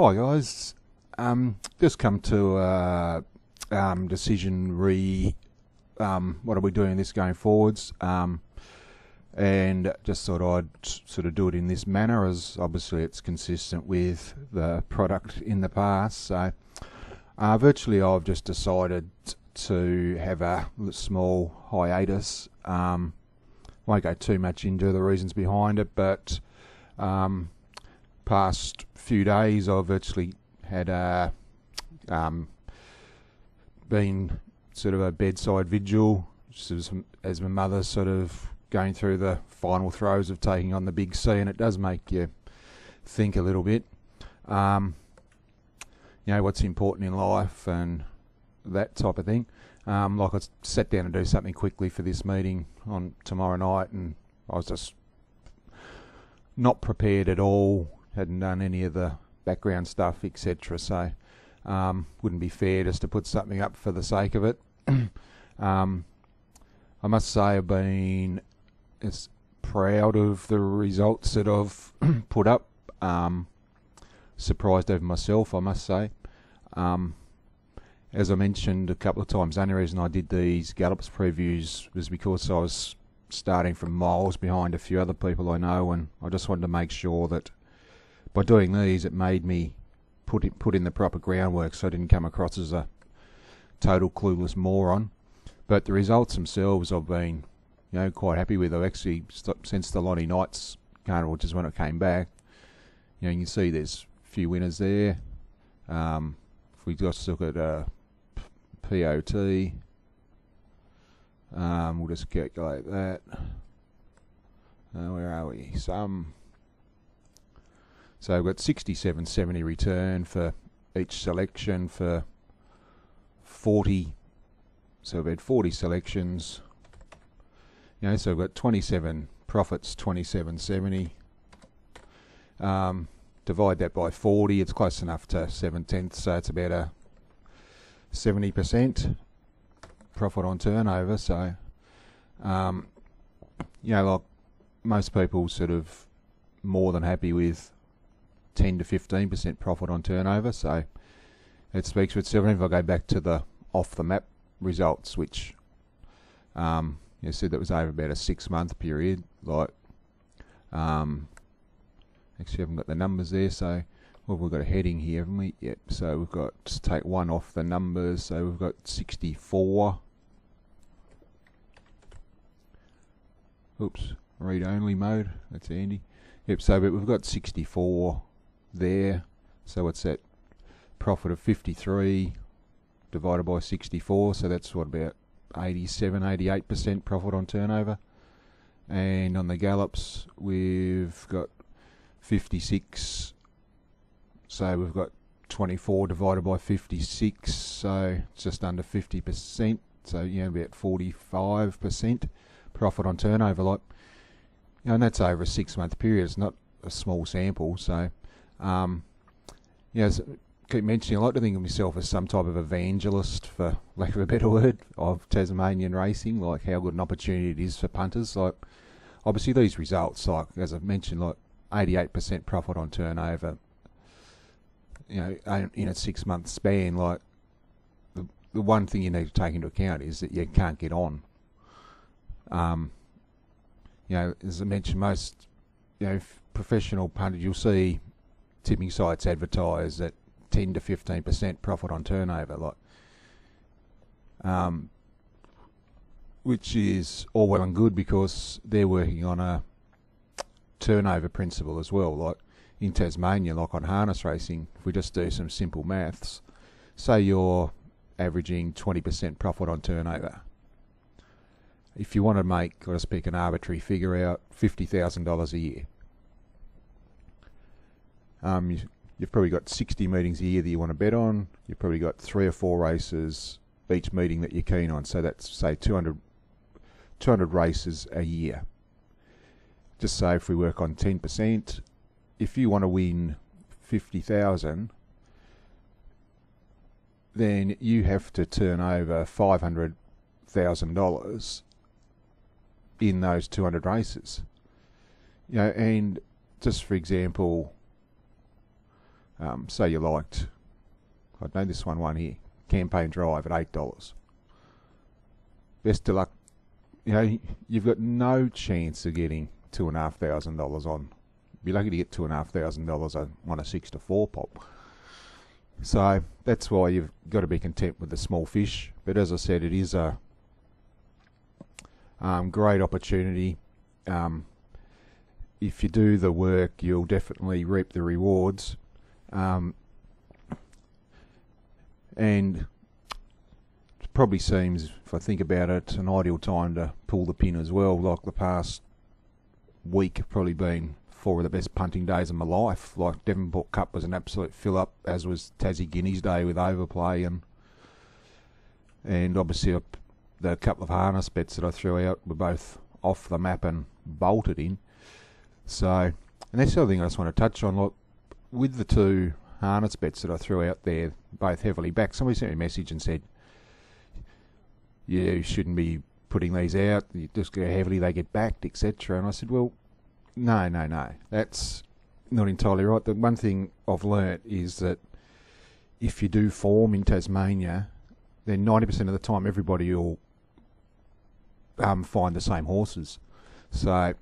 Hi guys, just come to decision what are we doing this going forwards, and just thought I'd sort of do it in this manner, as obviously it's consistent with the product in the past. So virtually I've just decided to have a small hiatus. Won't go too much into the reasons behind it, but past few days I've virtually had been sort of a bedside vigil, just as my mother's sort of going through the final throes of taking on the big C, and it does make you think a little bit. What's important in life and that type of thing. Like I sat down to do something quickly for this meeting on tomorrow night, and I was just not prepared at all. Hadn't done any of the background stuff, etc. So wouldn't be fair just to put something up for the sake of it. I must say I've been as proud of the results that I've put up. Surprised over myself, I must say. As I mentioned a couple of times, the only reason I did these Gallups previews was because I was starting from miles behind a few other people I know, and I just wanted to make sure that by doing these it made me put in the proper groundwork so I didn't come across as a total clueless moron. But the results themselves I've been quite happy with. I've actually, since the Lonnie Knights Carnival, which is when it came back, you can see there's a few winners there. If we just look at POT, we'll just calculate that. Where are we? So we've got 67.70 return for each selection for 40. So we've had 40 selections. So we've got 27 profits, 27.70. Divide that by 40, it's close enough to 7/10, so it's about a 70% profit on turnover. So, like most people, sort of more than happy with 10 to 15% profit on turnover. So it speaks for itself. And if I go back to the off the map results, which said that was over about a 6-month period, like actually haven't got the numbers there, so we've got a heading here, haven't we? Yep, so we've got, just take one off the numbers, so we've got 64. Oops, read only mode, that's handy. Yep, so but we've got 64 there, so what's that? Profit of 53 divided by 64, so that's what, about 87-88% profit on turnover. And on the Gallups we've got 56, so we've got 24 divided by 56, so it's just under 50%, so about 45% profit on turnover, like, and that's over a 6-month period. It's not a small sample. So keep mentioning, I like to think of myself as some type of evangelist, for lack of a better word, of Tasmanian racing, like how good an opportunity it is for punters. Like, obviously these results, like as I've mentioned, like 88% profit on turnover, in a 6-month span, like the one thing you need to take into account is that you can't get on. As I mentioned, most professional punters, you'll see tipping sites advertise at 10 to 15% profit on turnover, like, which is all well and good because they're working on a turnover principle as well. Like in Tasmania, like on harness racing, if we just do some simple maths, say you're averaging 20% profit on turnover. If you want to make, I'll just pick an arbitrary figure out, $50,000 a year. You've probably got 60 meetings a year that you want to bet on. You've probably got 3 or 4 races each meeting that you're keen on. So that's, say, 200 races a year. Just say if we work on 10%, if you want to win 50,000, then you have to turn over $500,000 in those 200 races. And just for example, Say you liked, I don't know, this one here, Campaign Drive at $8. Best of luck. You know, you've got no chance of getting $2,500 on. Be lucky to get $2,500 on a 6 to 4 pop. So that's why you've got to be content with the small fish. But as I said, it is a great opportunity. If you do the work, you'll definitely reap the rewards. And it probably seems, if I think about it, an ideal time to pull the pin as well. Like the past week have probably been 4 of the best punting days of my life. Like Devonport Cup was an absolute fill-up, as was Tassie Guineas Day with overplay, and obviously the couple of harness bets that I threw out were both off the map and bolted in. So, and that's the other thing I just want to touch on. Like with the 2 harness bets that I threw out there, both heavily backed, somebody sent me a message and said, you shouldn't be putting these out, you just go heavily, they get backed, etc. And I said, well, no, that's not entirely right. The one thing I've learnt is that if you do form in Tasmania, then 90% of the time everybody will find the same horses. So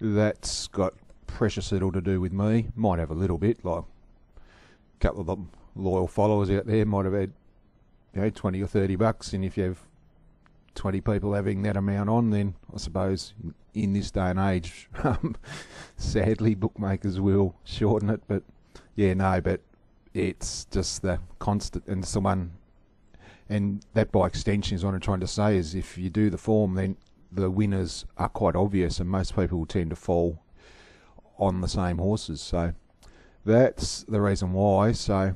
that's got precious little to do with me. Might have a little bit, like a couple of the loyal followers out there might have had, 20 or $30, and if you have 20 people having that amount on, then I suppose in this day and age, sadly, bookmakers will shorten it. But but it's just the constant, and that by extension is what I'm trying to say, is if you do the form, then the winners are quite obvious, and most people will tend to fall on the same horses. So that's the reason why. So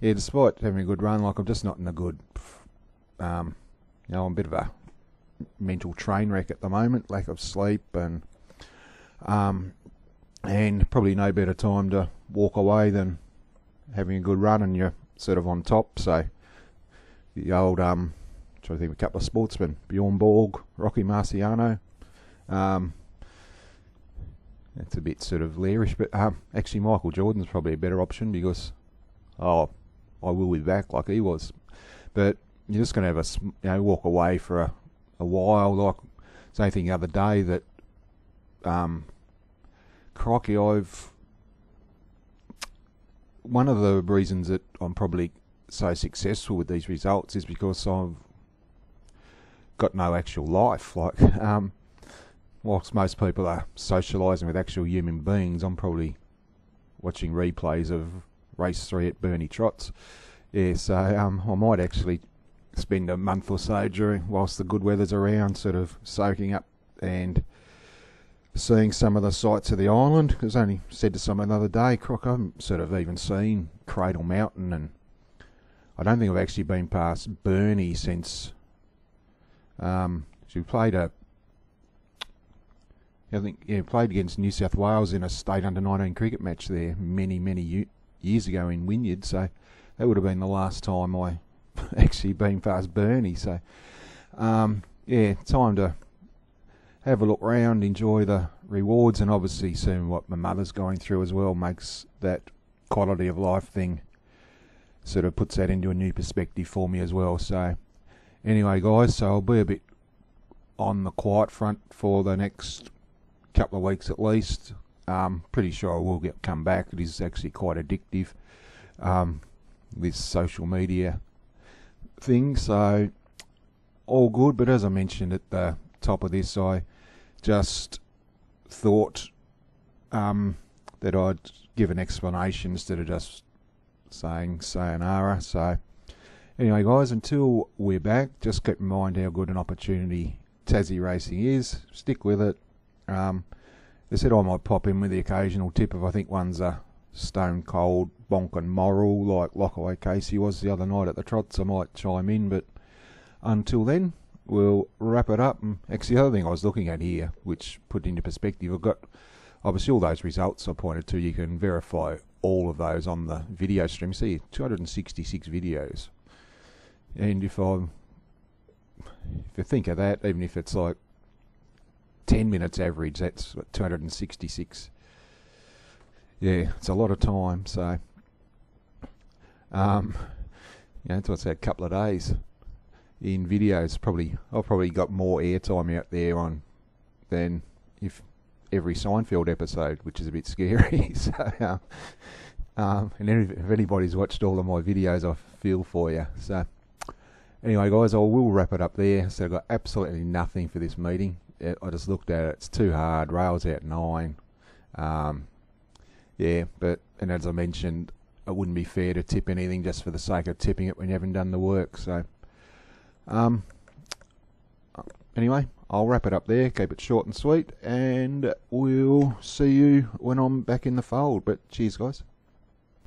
despite having a good run, like I'm just not in a good, I'm a bit of a mental train wreck at the moment, lack of sleep, and probably no better time to walk away than having a good run and you're sort of on top. So the old, trying to think of a couple of sportsmen, Bjorn Borg, Rocky Marciano. That's a bit sort of leerish, but actually Michael Jordan's probably a better option because, I will be back like he was. But you're just going to have walk away for a while. Like same thing the other day that, crikey, one of the reasons that I'm probably so successful with these results is because I've got no actual life. Like, whilst most people are socialising with actual human beings, I'm probably watching replays of race 3 at Bernie Trot's. Yeah, so I might actually spend a month or so whilst the good weather's around, sort of soaking up and seeing some of the sights of the island. Because I only said to someone the other day, Croc, I haven't sort of even seen Cradle Mountain, and I don't think I've actually been past Burnie since we played played against New South Wales in a state under-19 cricket match there many years ago in Wynyard. So that would have been the last time I actually been past Burnie. So time to have a look round, enjoy the rewards, and obviously seeing what my mother's going through as well makes that quality of life thing, sort of puts that into a new perspective for me as well. So anyway, guys, so I'll be a bit on the quiet front for the next couple of weeks at least. Pretty sure I will come back. It is actually quite addictive, this social media thing. So all good, but as I mentioned at the top of this, I just thought that I'd give an explanation instead of just saying sayonara. So anyway, guys, until we're back, just keep in mind how good an opportunity Tassie racing is. Stick with it. They said I might pop in with the occasional tip if I think one's a stone cold bonk and moral, like Lockaway Casey was the other night at the Trots. I might chime in, but until then, we'll wrap it up. And actually, the other thing I was looking at here, which put into perspective, I've got obviously all those results I pointed to. You can verify all of those on the video stream. See, 266 videos, and if you think of that, even if it's like 10 minutes average, that's 266. yeah, it's a lot of time. So, it's what's that, a couple of days in videos. I've probably got more airtime out there on than if every Seinfeld episode, which is a bit scary. So, and if anybody's watched all of my videos, I feel for you. So, anyway, guys, I will wrap it up there. So, I've got absolutely nothing for this meeting. I just looked at it. It's too hard. Rail's out 9. And as I mentioned, it wouldn't be fair to tip anything just for the sake of tipping it when you haven't done the work. So, anyway, I'll wrap it up there. Keep it short and sweet, and we'll see you when I'm back in the fold. But cheers, guys.